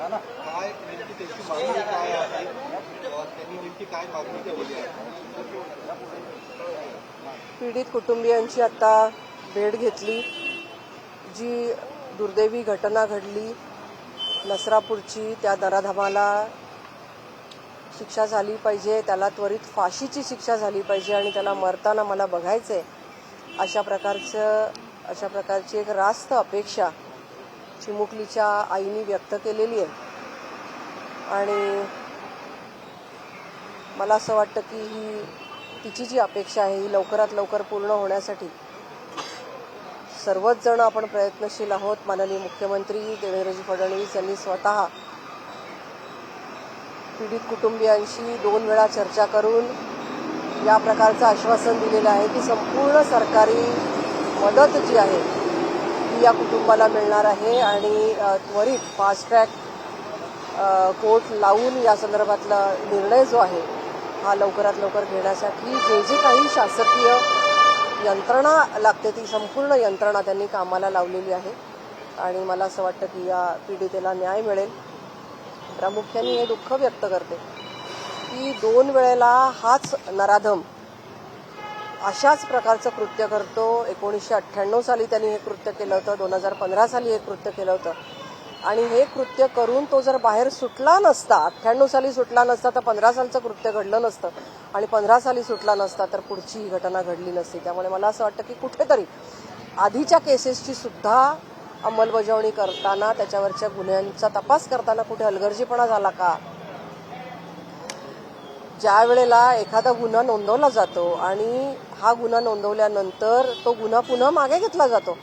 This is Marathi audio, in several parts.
काय नेमकी त्याची मागणी काय आहे, त्यांनी नेमकी काय मागणी केलेली आहे? पीडित कुटुंबियांची आता भेट घेतली. जी दुर्दैवी घटना घडली नसरापूरची, त्या नराधमाला शिक्षा झाली पाहिजे, त्याला त्वरित फाशीची शिक्षा झाली पाहिजे आणि त्याला मरताना मला बघायचंय, अशा प्रकारची एक रास्त अपेक्षा चिमुकलीच्या आईने व्यक्त केलेली आहे. आणि मला असं वाटतं की ही तिची जी अपेक्षा आहे ही लवकरात लवकर पूर्ण होण्यासाठी सर्वच जण आपण प्रयत्नशील आहोत. माननीय मुख्यमंत्री देवेंद्रजी फडणवीस यांनी स्वतः पीडित कुटुंबियांशी 2 वेळा चर्चा करून या प्रकारचं आश्वासन दिलेलं आहे की संपूर्ण सरकारी मदत जी आहे ती या कुटुंबाला मिळणार आहे आणि त्वरित फास्ट ट्रॅक कोर्ट लावून या संदर्भातला निर्णय जो आहे हा लवकरात लवकर घेण्यासाठी जे काही शासकीय यंत्रणा लागते ती संपूर्ण यंत्रणा त्यांनी कामाला लावलेली आहे. आणि मला असं वाटतं की या पीडितेला न्याय मिळेल. प्रामुख्याने हे दुःख व्यक्त करते की 2 वेळेला हाच नराधम अशाच प्रकारचं कृत्य करतो. 1998 साली त्यांनी हे कृत्य केलं होतं, 2015 साली हे कृत्य केलं होतं. आणि हे कृत्य करून तो जर बाहेर सुटला नसता, 98 साली सुटला नसता तर 15 सालचं कृत्य घडलं नसतं आणि 15 साली सुटला नसता तर पुढची ही घटना घडली नसती. त्यामुळे मला असं वाटतं की कुठेतरी आधीच्या केसेसची सुद्धा अंमलबजावणी करताना, त्याच्यावरच्या गुन्ह्यांचा तपास करताना कुठे हलगर्जीपणा झाला का? ज्या वेळेला एखादा गुन्हा नोंदवला जातो आणि हा गुन्हा नोंदवल्यानंतर तो गुन्हा पुन्हा मागे घेतला जातो,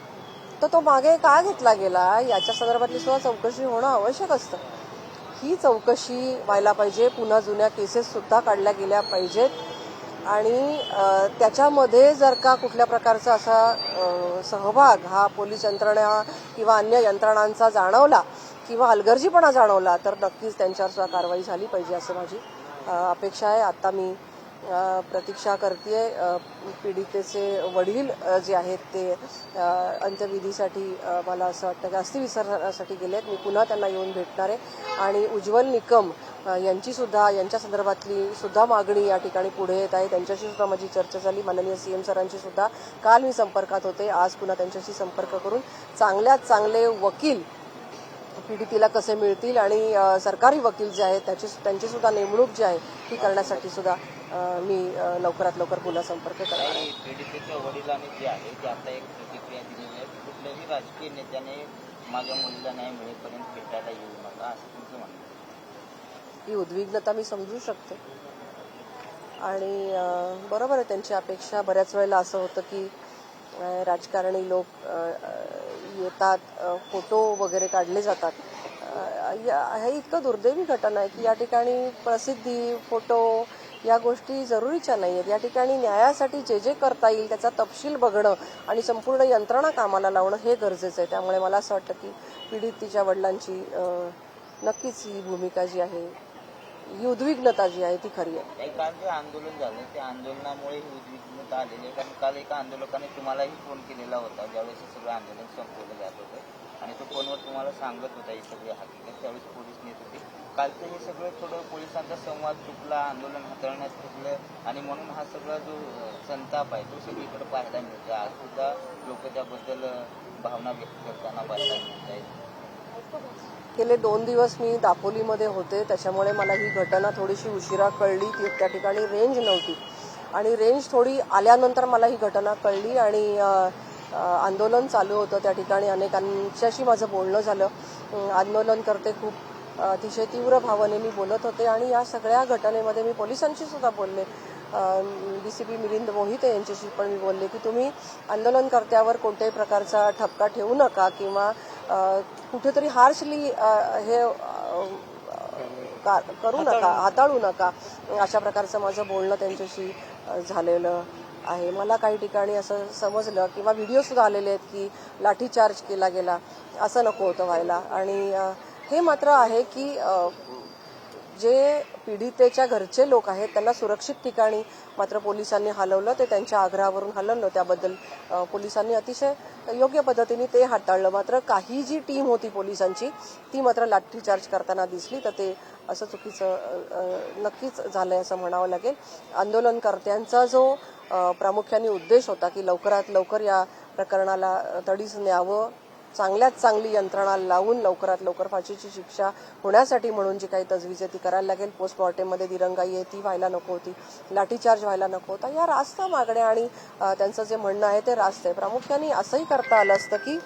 तर तो मागे का घेतला गेला याच्या संदर्भातली सुद्धा चौकशी होणं आवश्यक असतं. ही चौकशी व्हायला पाहिजे. पुन्हा जुन्या केसेस सुद्धा काढल्या गेल्या पाहिजेत आणि त्याच्यामध्ये जर का कुठल्या प्रकारचा असा सहभाग हा पोलीस यंत्रणा किंवा अन्य यंत्रणांचा जाणवला किंवा हलगर्जीपणा जाणवला तर नक्कीच त्यांच्यावर सुद्धा कारवाई झाली पाहिजे असं माझी अपेक्षा आहे. आता मी प्रतीक्षा करते. पीडितेचे वडील जे आहेत ते अंत्यविधीसाठी मला असं वाटतं की अस्थिविसर्जनासाठी गेलेत. मी पुन्हा त्यांना येऊन भेटणार आहे आणि उज्ज्वल निकम यांच्या संदर्भातली सुद्धा मागणी या ठिकाणी पुढे येत आहे. त्यांच्याशी सुद्धा माझी चर्चा झाली. माननीय सीएम सरांशी सुद्धा काल मी संपर्कात होते. आज पुन्हा त्यांच्याशी संपर्क करून चांगल्यात चांगले वकील पीडितीला कसे मिळतील आणि सरकारी वकील जे आहेत त्यांची सुद्धा नेमणूक जी आहे ती करण्यासाठी सुद्धा मी लवकरात लवकर पुन्हा संपर्क करणार आहे. पीडितेच्या वडिलांनी जे आहे ते आता एक प्रतिक्रिया दिलेली आहे, कुठल्याही राजकीय नेत्याने माझ्या मुलीला न्याय मिळेपर्यंत भेटायला येऊ नका असं तुमचं म्हणणं आहे. ही उद्विग्नता मी समजू शकते आणि बरोबर आहे त्यांची अपेक्षा. बऱ्याच वेळेला असं होतं की राजकारणी लोक येतात, फोटो वगैरे काढले जातात. हे इतकं दुर्दैवी घटना आहे की या ठिकाणी प्रसिद्धी, फोटो या गोष्टी जरुरीच्या नाही आहेत. या ठिकाणी न्यायासाठी जे करता येईल त्याचा तपशील बघणं आणि संपूर्ण यंत्रणा कामाला लावणं हे गरजेचं आहे. त्यामुळे मला असं वाटतं की पीडित तिच्या वडिलांची नक्कीच ही भूमिका जी आहे, ही उद्विग्नता जी आहे ती खरी आहे. काल जे आंदोलन झालं त्या आंदोलनामुळे ही उद्विग्नता आलेली आहे, कारण काल एका आंदोलकाने तुम्हालाही फोन केलेला होता ज्यावेळेस हे सगळं आंदोलन संपवलं जात होतं आणि तो फोनवर तुम्हाला सांगत होता ही सगळी हकीकत. त्यावेळेस पोलीस नेत होते. कालचं हे सगळं थोडं पोलिसांचा संवाद चुकला, आंदोलन हाताळण्यात चुकलं आणि म्हणून हा सगळा जो संताप आहे तो सगळीकडे पाहायला मिळतो. आज सुद्धा लोक त्याबद्दल भावना व्यक्त करताना पाहायला मिळत आहेत. गेले 2 दिवस मी दापोलीमध्ये होते, त्याच्यामुळे मला ही घटना थोडीशी उशिरा कळली. त्या ठिकाणी रेंज नव्हती आणि रेंज थोडी आल्यानंतर मला ही घटना कळली आणि आंदोलन चालू होतं त्या ठिकाणी. अनेकांच्याशी माझं बोलणं झालं. आंदोलनकर्ते खूप अतिशय तीव्र भावनेने बोलत होते आणि या सगळ्या घटनेमध्ये मी पोलिसांशी सुद्धा बोलले. DCP मिलिंद मोहिते यांच्याशी पण मी बोलले की तुम्ही आंदोलनकर्त्यावर कोणत्याही प्रकारचा ठपका ठेवू नका किंवा कुठेतरी हार्शली हे करू नका, हाताळू नका. अशा प्रकारचं माझं बोलणं त्यांच्याशी झालेलं आहे. मला काही ठिकाणी असं समजलं किंवा व्हिडिओ सुद्धा आलेले आहेत की लाठीचार्ज केला गेला. असं नको होतं व्हायला. आणि हे मात्र आहे की जे पीडितेच्या घरचे लोक आहेत त्यांना सुरक्षित ठिकाणी मात्र पोलिसांनी हलवलं, ते त्यांच्या आग्रहावरून हलवलं. त्याबद्दल पोलिसांनी अतिशय योग्य पद्धतीने ते हाताळलं. मात्र काही जी टीम होती पोलिसांची ती मात्र लाठीचार्ज करताना दिसली, तर ते असं चुकीचं नक्कीच झालंय असं म्हणावं लागेल. आंदोलनकर्त्यांचा जो प्रामुख्याने उद्देश होता की लवकरात लवकर या प्रकरणाला तडीस न्यावं, चांगल्यात चांगली यंत्रणा लावून लवकरात लवकर फाशीची शिक्षा होण्यासाठी म्हणून जी काही तजवीज आहे ती करायला लागेल. पोस्टमॉर्टेममध्ये दिरंगाई आहे ती व्हायला नको होती, लाठीचार्ज व्हायला नको होता, या रास्त मागण्या आणि त्यांचं जे म्हणणं आहे ते रास्त आहे. प्रामुख्याने असंही करता आलं असतं की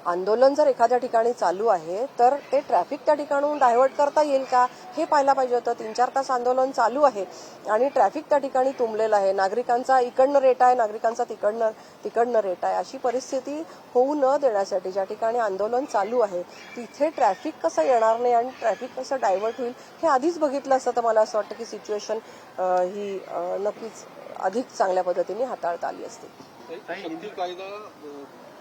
आंदोलन जर एखाद्या ठिकाणी चालू आहे तर ते ट्रॅफिक त्या ठिकाणून डायव्हर्ट करता येईल का हे पाहायला पाहिजे होतं. 3-4 तास आंदोलन चालू आहे आणि ट्रॅफिक त्या ठिकाणी तुंबलेलं आहे, नागरिकांचा इकडनं रेट आहे, नागरिकांचा तिकडनं रेट आहे, अशी परिस्थिती होऊ न देण्यासाठी ज्या ठिकाणी आंदोलन चालू आहे तिथे ट्रॅफिक कसं येणार नाही आणि ट्रॅफिक कसं डायव्हर्ट होईल हे आधीच बघितलं असतं तर मला असं वाटतं की सिच्युएशन ही नक्कीच अधिक चांगल्या पद्धतीने हाताळता आली असती. शक्ती कायदा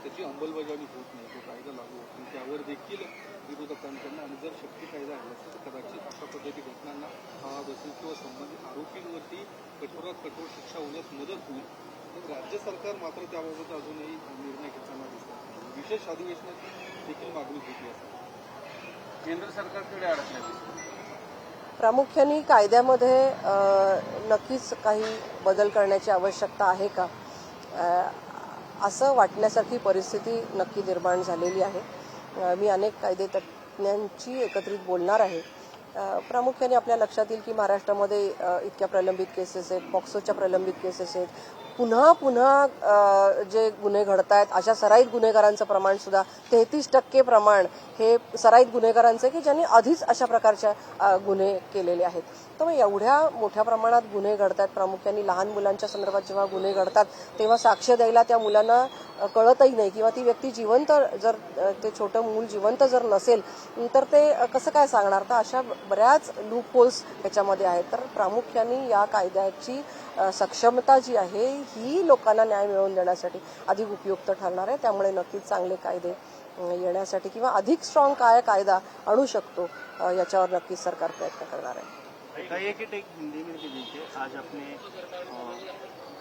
त्याची अंमलबजावणी होत नाही, तो कायदा लागू होत नाही, त्यावर देखील विरोधकांकडनं आणि जर शक्ती कायदा आला असता तर कदाचित अशा पद्धती घटनांना बसेल किंवा संबंधित आरोपींवरती कठोरात कठोर शिक्षा होण्यास मदत होईल. पण राज्य सरकार मात्र त्याबाबत अजूनही निर्णय घेताना दिसतात. विशेष अधिवेशनाची देखील मागणी होती असं केंद्र सरकारकडे अडकण्यात. प्रामुख्याने कायद्यामध्ये नक्कीच काही बदल करण्याची आवश्यकता आहे का असं वाटण्यासारखी परिस्थिती नक्की निर्माण झालेली आहे. मी अनेक कायदे तज्ज्ञांची एकत्रित बोलणार आहे. प्रामुख्याने आपल्या लक्षात येईल की महाराष्ट्रामध्ये इतक्या प्रलंबित केसेस आहेत, पॉक्सोच्या प्रलंबित केसेस आहेत, पुन्हा जे गुन्हे घडत आहेत अशा सराईत गुन्हेगारांचं प्रमाण सुद्धा 33% प्रमाण हे सराईत गुन्हेगारांचे की ज्यांनी आधीच अशा प्रकारच्या गुन्हे केलेले आहेत. तर मग एवढ्या मोठ्या प्रमाणात गुन्हे घडतात, प्रामुख्याने लहान मुलांच्या संदर्भात जेव्हा गुन्हे घडतात तेव्हा साक्ष द्यायला त्या मुलांना कळतही नाही किंवा ती व्यक्ती जिवंत जर ते छोटं मूल जिवंत जर नसेल तर ते कसं काय सांगणार. तर अशा बऱ्याच लूप होल्स याच्यामध्ये आहेत. तर प्रामुख्याने या कायद्याची सक्षमता जी आहे ही लोकांना न्याय मिळवून देण्यासाठी अधिक उपयुक्त ठरणार आहे. त्यामुळे नक्कीच चांगले कायदे येण्यासाठी किंवा अधिक स्ट्रॉंग कायदा आणू शकतो याच्यावर नक्कीच सरकार प्रयत्न करणार आहे. एक हिंदी में दीजिए, आज अपने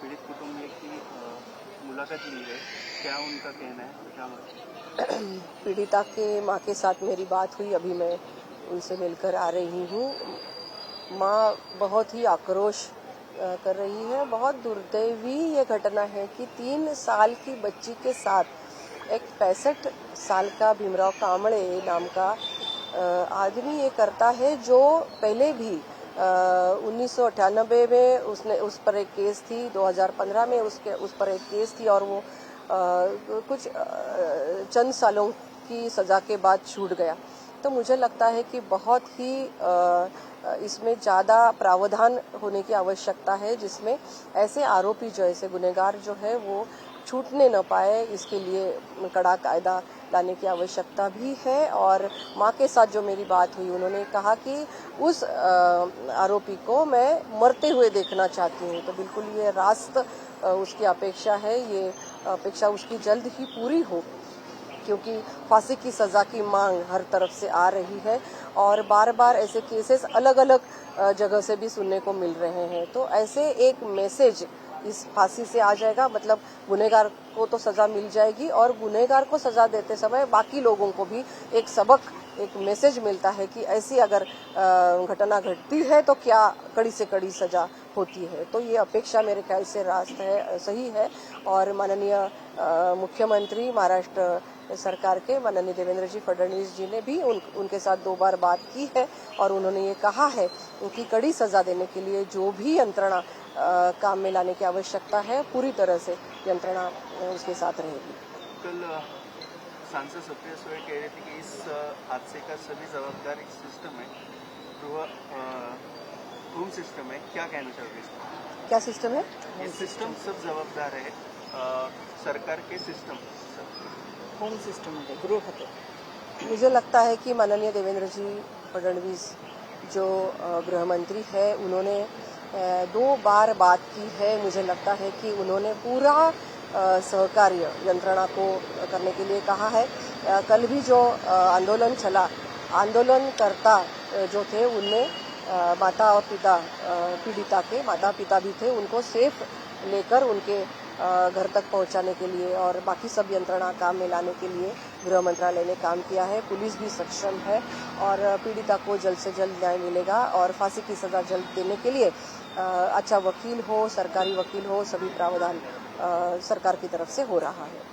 पीड़ित कुटुंब की मुलाकात ली है, क्या उनका कहना है, क्या पीड़िता के माँ के साथ मेरी बात हुई, अभी मैं उनसे मिलकर आ रही हूँ. माँ बहुत ही आक्रोश कर रही है. बहुत दुर्दैवी ये घटना है कि 3 साल की बच्ची के साथ एक 65 साल का भीमराव कांबळे नाम का आदमी ये करता है जो पहले भी 1998 में उस पर एक केस थी, 2015 में उस पर एक केस थी और वो कुछ चंद सालों की सजा के बाद छूट गया. तो मुझे लगता है कि बहुत ही इसमें ज़्यादा प्रावधान होने की आवश्यकता है जिसमें ऐसे आरोपी जो ऐसे गुनहगार जो है वो छूटने न पाए, इसके लिए कड़ा कायदा लाने की आवश्यकता भी है. और माँ के साथ जो मेरी बात हुई उन्होंने कहा कि उस आरोपी को मैं मरते हुए देखना चाहती हूँ. तो बिल्कुल ये रास्त उसकी अपेक्षा है, ये अपेक्षा उसकी जल्द ही पूरी हो क्योंकि फांसी की सज़ा की मांग हर तरफ से आ रही है और बार बार ऐसे केसेस अलग अलग जगह से भी सुनने को मिल रहे हैं. तो ऐसे एक मैसेज इस फांसी से आ जाएगा, मतलब गुनहगार को तो सज़ा मिल जाएगी और गुनहगार को सज़ा देते समय बाकी लोगों को भी एक सबक, एक मैसेज मिलता है कि ऐसी अगर घटना घटती है तो क्या कड़ी से कड़ी सज़ा होती है. तो ये अपेक्षा मेरे ख्याल से रास्त है, सही है. और माननीय मुख्यमंत्री महाराष्ट्र सरकार के माननीय देवेंद्र जी फडणवीस जी ने भी उनके साथ 2 बार बात की है और उन्होंने ये कहा है कि कड़ी सज़ा देने के लिए जो भी यंत्रणा काम में लाने की आवश्यकता है पूरी तरह से यंत्रणा उसके साथ रहेगी. कल सांसद सुप्रिया सुळे कह रहे थे कि इस हादसे का सभी जवाबदार एक सिस्टम है, होम सिस्टम है, क्या कहना चाहोगे इसमें? क्या सिस्टम है? ये सिस्टम सब जवाबदार है, सरकार के सिस्टम होम सिस्टम है, गृह खाते. मुझे लगता है कि माननीय देवेंद्र जी फडणवीस जो गृह मंत्री है उन्होंने 2 बार बात की है. मुझे लगता है कि उन्होंने पूरा सहकार्य यंत्रणा को करने के लिए कहा है. कल भी जो आंदोलन चला, आंदोलनकर्ता जो थे उनमें माता और पिता पीड़िता के माता पिता भी थे, उनको सेफ लेकर उनके घर तक पहुंचाने के लिए और बाकी सब यंत्रणा काम में लाने के लिए गृह मंत्रालय ने काम किया है। पुलिस भी सक्षम है और पीड़िता को जल्द से जल्द न्याय मिलेगा और फांसी की सजा जल्द देने के लिए अच्छा वकील हो, सरकारी वकील हो, सभी प्रावधान सरकार की तरफ से हो रहा है।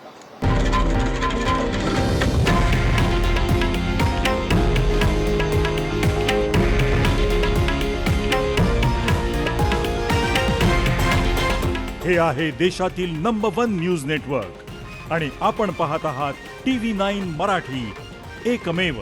हे आहे देशातील नंबर 1 न्यूज नेटवर्क आणि आपण पाहत आहात TV9 मराठी, एकमेव।